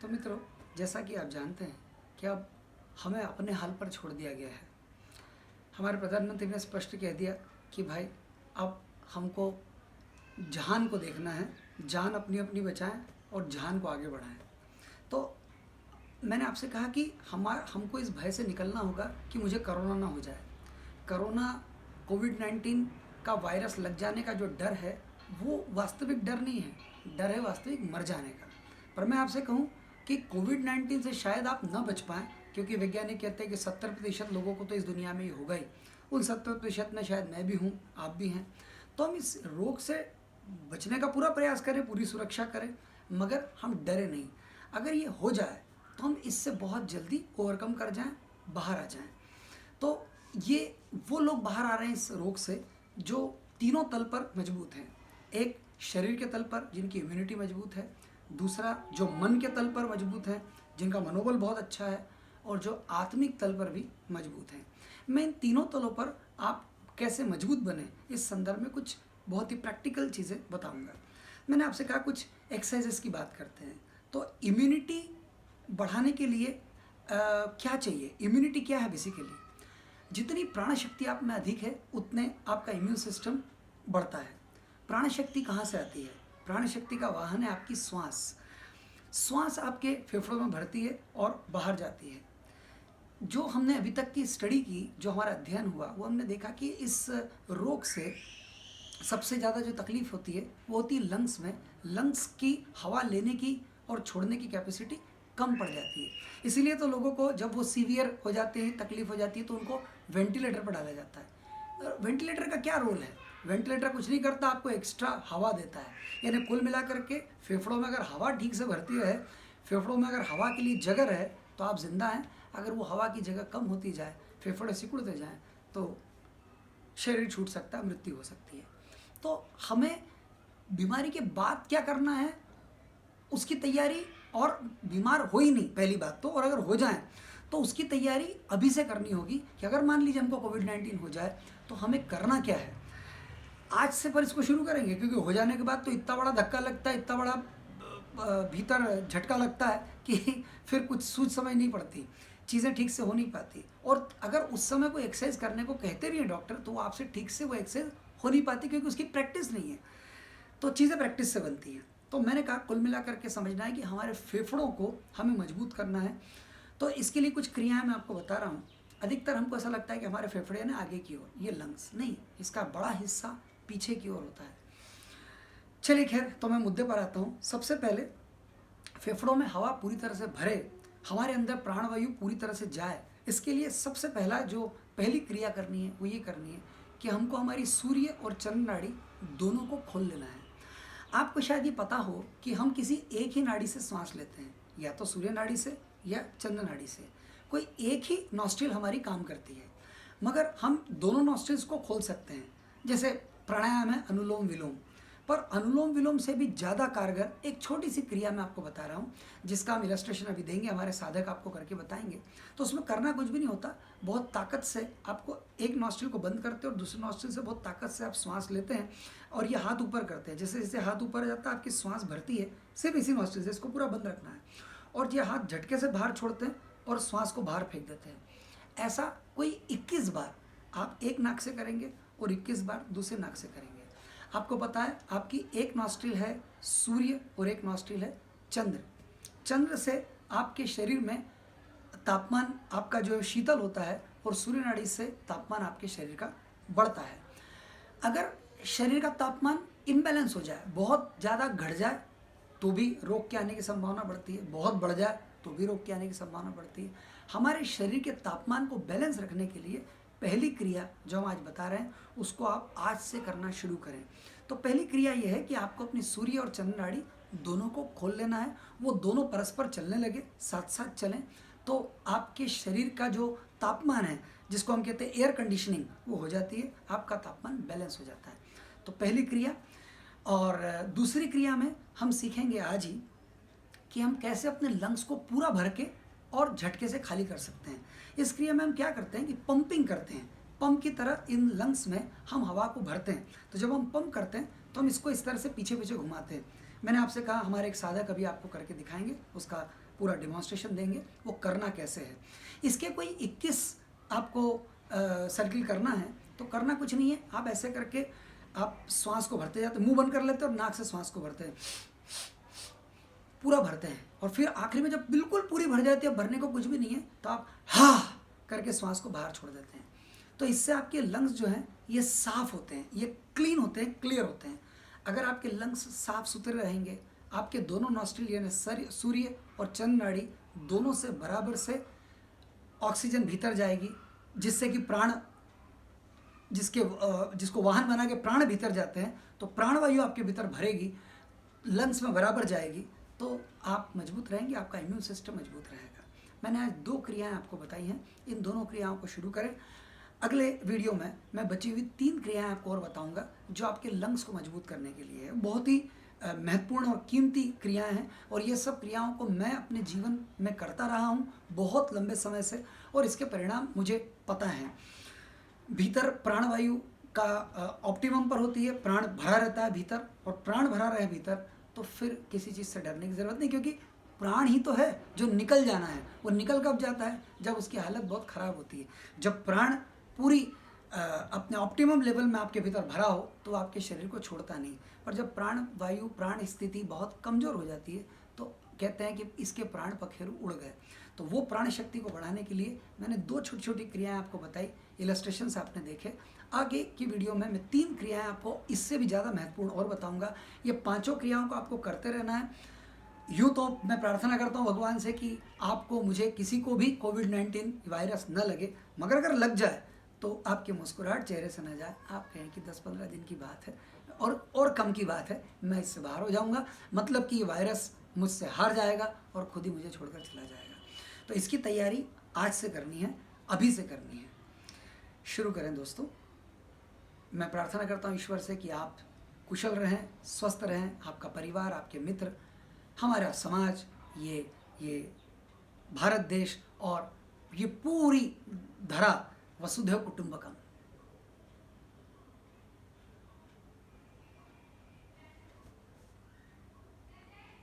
तो मित्रों, जैसा कि आप जानते हैं कि अब हमें अपने हाल पर छोड़ दिया गया है। हमारे प्रधानमंत्री ने स्पष्ट कह दिया कि भाई अब हमको जहान को देखना है, जान अपनी अपनी बचाएं और जहान को आगे बढ़ाएं। तो मैंने आपसे कहा कि हमको इस भय से निकलना होगा कि मुझे कोरोना ना हो जाए। कोरोना कोविड-19 का वायरस लग जाने का जो डर है वो वास्तविक डर नहीं है, डर है वास्तविक मर जाने का। पर मैं आपसे कहूँ कि कोविड-19 से शायद आप न बच पाएँ, क्योंकि वैज्ञानिक कहते हैं कि 70% लोगों को तो इस दुनिया में ही होगा ही। उन 70% में शायद मैं भी हूँ, आप भी हैं। तो हम इस रोग से बचने का पूरा प्रयास करें, पूरी सुरक्षा करें, मगर हम डरे नहीं। अगर ये हो जाए तो हम इससे बहुत जल्दी ओवरकम कर जाएं, बाहर आ जाएं। तो ये वो लोग बाहर आ रहे हैं इस रोग से जो तीनों तल पर मजबूत हैं। एक शरीर के तल पर जिनकी इम्यूनिटी मजबूत है, दूसरा जो मन के तल पर मजबूत है जिनका मनोबल बहुत अच्छा है, और जो आत्मिक तल पर भी मजबूत हैं। मैं इन तीनों तलों पर आप कैसे मजबूत बने इस संदर्भ में कुछ बहुत ही प्रैक्टिकल चीज़ें बताऊंगा। मैंने आपसे कहा कुछ एक्सरसाइजेस की बात करते हैं। तो इम्यूनिटी बढ़ाने के लिए क्या चाहिए? इम्यूनिटी क्या है बेसिकली? जितनी प्राण शक्ति आप में अधिक है उतने आपका इम्यून सिस्टम बढ़ता है। प्राण शक्ति कहाँ से आती है? प्राण शक्ति का वाहन है आपकी श्वास। श्वास आपके फेफड़ों में भरती है और बाहर जाती है। जो हमने अभी तक की स्टडी की, जो हमारा अध्ययन हुआ, वो हमने देखा कि इस रोग से सबसे ज़्यादा जो तकलीफ होती है वो होती है लंग्स में। लंग्स की हवा लेने की और छोड़ने की कैपेसिटी कम पड़ जाती है। इसीलिए तो लोगों को जब वो सीवियर हो जाते हैं, तकलीफ हो जाती है, तो उनको वेंटिलेटर पर डाला जाता है। वेंटिलेटर का क्या रोल है? वेंटिलेटर कुछ नहीं करता, आपको एक्स्ट्रा हवा देता है। यानी कुल मिला करके फेफड़ों में अगर हवा ठीक से भरती है, फेफड़ों में अगर हवा के लिए जगह रहे तो आप जिंदा हैं। अगर वो हवा की जगह कम होती जाए, फेफड़े सिकुड़ते जाएँ, तो शरीर छूट सकता है, मृत्यु हो सकती है। तो हमें बीमारी के बाद क्या करना है उसकी तैयारी, और बीमार हो ही नहीं पहली बात तो, और अगर हो जाए तो उसकी तैयारी अभी से करनी होगी कि अगर मान लीजिए हमको कोविड-19 हो जाए तो हमें करना क्या है। आज से पर इसको शुरू करेंगे, क्योंकि हो जाने के बाद तो इतना बड़ा धक्का लगता है, इतना बड़ा भीतर झटका लगता है कि फिर कुछ सूझ समझ नहीं पड़ती, चीज़ें ठीक से हो नहीं पाती। और अगर उस समय कोई एक्सरसाइज करने को कहते भी हैं डॉक्टर, तो वो आपसे ठीक से वो एक्सरसाइज हो नहीं पाती, क्योंकि उसकी प्रैक्टिस नहीं है। तो चीज़ें प्रैक्टिस से बनती हैं। तो मैंने कहा कुल मिला करके समझना है कि हमारे फेफड़ों को हमें मजबूत करना है। तो इसके लिए कुछ क्रियाएं मैं आपको बता रहा हूँ। अधिकतर हमको ऐसा लगता है कि हमारे फेफड़े ना आगे की ओर, ये लंग्स नहीं, इसका बड़ा हिस्सा पीछे की ओर होता है। चलिए खैर, तो मैं मुद्दे पर आता हूँ। सबसे पहले फेफड़ों में हवा पूरी तरह से भरे, हमारे अंदर प्राणवायु पूरी तरह से जाए, इसके लिए सबसे पहली क्रिया करनी है वो ये करनी है कि हमको हमारी सूर्य और चंद्र नाड़ी दोनों को खोल लेना है। आपको शायद ये पता हो कि हम किसी एक ही नाड़ी से सांस लेते हैं, या तो सूर्य नाड़ी से या चंद्र नाड़ी से। कोई एक ही नॉस्ट्रिल हमारी काम करती है, मगर हम दोनों नॉस्ट्रिल्स को खोल सकते हैं। जैसे प्राणायाम है अनुलोम विलोम, पर अनुलोम विलोम से भी ज़्यादा कारगर एक छोटी सी क्रिया मैं आपको बता रहा हूँ, जिसका हम इलस्ट्रेशन अभी देंगे, हमारे साधक आपको करके बताएंगे। तो उसमें करना कुछ भी नहीं होता, बहुत ताकत से आपको एक नॉस्ट्रिल को बंद करते हैं और दूसरे नॉस्ट्रिल से बहुत ताकत से आप श्वास लेते हैं, और ये हाथ ऊपर करते हैं। जैसे जैसे हाथ ऊपर जाता है आपकी श्वास भरती है, सिर्फ इसी नॉस्ट्रिल से, इसको पूरा बंद रखना है, और ये हाथ झटके से बाहर छोड़ते हैं और श्वास को बाहर फेंक देते हैं। ऐसा कोई 21 बार आप एक नाक से करेंगे और 21 बार दूसरे नाक से करेंगे। आपको पता है आपकी एक नॉस्ट्रिल है सूर्य और एक नॉस्ट्रिल है चंद्र। चंद्र से आपके शरीर में तापमान आपका जो शीतल होता है, और सूर्य नाड़ी से तापमान आपके शरीर का बढ़ता है। अगर शरीर का तापमान इम्बैलेंस हो जाए, बहुत ज़्यादा घट जाए, तो भी रोग के आने की संभावना बढ़ती है, बहुत बढ़ जाए तो भी रोग के आने की संभावना बढ़ती है। हमारे शरीर के तापमान को बैलेंस रखने के लिए पहली क्रिया जो हम आज बता रहे हैं उसको आप आज से करना शुरू करें। तो पहली क्रिया ये है कि आपको अपनी सूर्य और चंद्र नाड़ी दोनों को खोल लेना है। वो दोनों परस्पर चलने लगे, साथ साथ चलें, तो आपके शरीर का जो तापमान है, जिसको हम कहते हैं एयर कंडीशनिंग, वो हो जाती है, आपका तापमान बैलेंस हो जाता है। तो पहली क्रिया। और दूसरी क्रिया में हम सीखेंगे आज ही कि हम कैसे अपने लंग्स को पूरा भर के और झटके से खाली कर सकते हैं। इस क्रिया में हम क्या करते हैं कि पंपिंग करते हैं, पंप की तरह इन लंग्स में हम हवा को भरते हैं। तो जब हम पंप करते हैं तो हम इसको इस तरह से पीछे पीछे घुमाते हैं। मैंने आपसे कहा हमारे एक साधक अभी आपको करके दिखाएंगे, उसका पूरा डेमोन्स्ट्रेशन देंगे वो करना कैसे है। इसके कोई 21 आपको सर्किल करना है तो करना कुछ नहीं है, आप ऐसे करके आप श्वास को भरते जाते, मुंह बंद कर लेते हैं और नाक से श्वास को भरते हैं, पूरा भरते हैं, और फिर आखिरी में जब बिल्कुल पूरी भर जाती है, भरने को कुछ भी नहीं है, तो आप हा करके श्वास को बाहर छोड़ देते हैं। तो इससे आपके लंग्स जो हैं ये साफ होते हैं, ये क्लीन होते हैं, क्लियर होते हैं। अगर आपके लंग्स साफ सुथरे रहेंगे, आपके दोनों नॉस्ट्रिल यानी सूर्य और चंद्र नाड़ी दोनों से बराबर से ऑक्सीजन भीतर जाएगी, जिससे कि प्राण जिसको वाहन बना के प्राण भीतर जाते हैं, तो प्राणवायु आपके भीतर भरेगी, लंग्स में बराबर जाएगी, तो आप मजबूत रहेंगे, आपका इम्यून सिस्टम मजबूत रहेगा। मैंने आज 2 क्रियाएं आपको बताई हैं, इन दोनों क्रियाओं को शुरू करें। अगले वीडियो में मैं बची हुई 3 क्रियाएं आपको और बताऊंगा जो आपके लंग्स को मजबूत करने के लिए है। बहुत ही महत्वपूर्ण और कीमती क्रियाएं हैं, और ये सब क्रियाओं को मैं अपने जीवन में करता रहा हूँ बहुत लंबे समय से, और इसके परिणाम मुझे पता है। भीतर प्राणवायु का ऑप्टिमम पर होती है, प्राण भरा रहता है भीतर, और प्राण भरा रहे भीतर तो फिर किसी चीज़ से डरने की ज़रूरत नहीं, क्योंकि प्राण ही तो है जो निकल जाना है। वो निकल कब जाता है? जब उसकी हालत बहुत ख़राब होती है। जब प्राण पूरी अपने ऑप्टिमम लेवल में आपके भीतर भरा हो तो आपके शरीर को छोड़ता नहीं, पर जब प्राण स्थिति बहुत कमज़ोर हो जाती है तो कहते हैं कि इसके प्राण पखेरु उड़ गए। तो वो प्राण शक्ति को बढ़ाने के लिए मैंने 2 छोटी छोटी क्रियाएं आपको बताई, इलस्ट्रेशंस आपने देखे। आगे की वीडियो में मैं 3 क्रियाएं आपको इससे भी ज़्यादा महत्वपूर्ण और बताऊंगा। ये 5 क्रियाओं को आपको करते रहना है। यूँ तो मैं प्रार्थना करता हूँ भगवान से कि आपको, मुझे, किसी को भी कोविड-19 वायरस न लगे, मगर अगर लग जाए तो आपकी मुस्कुराहट चेहरे से न जाए। आप कहें कि 10-15 दिन की बात है और कम की बात है, मैं इससे बाहर हो जाऊंगा, मतलब कि ये वायरस मुझसे हार जाएगा और खुद ही मुझे छोड़कर चला जाएगा। तो इसकी तैयारी आज से करनी है, अभी से करनी है। शुरू करें दोस्तों। मैं प्रार्थना करता हूँ ईश्वर से कि आप कुशल रहें, स्वस्थ रहें, आपका परिवार, आपके मित्र, हमारा समाज, ये भारत देश और ये पूरी धरा वसुधैव कुटुंबकम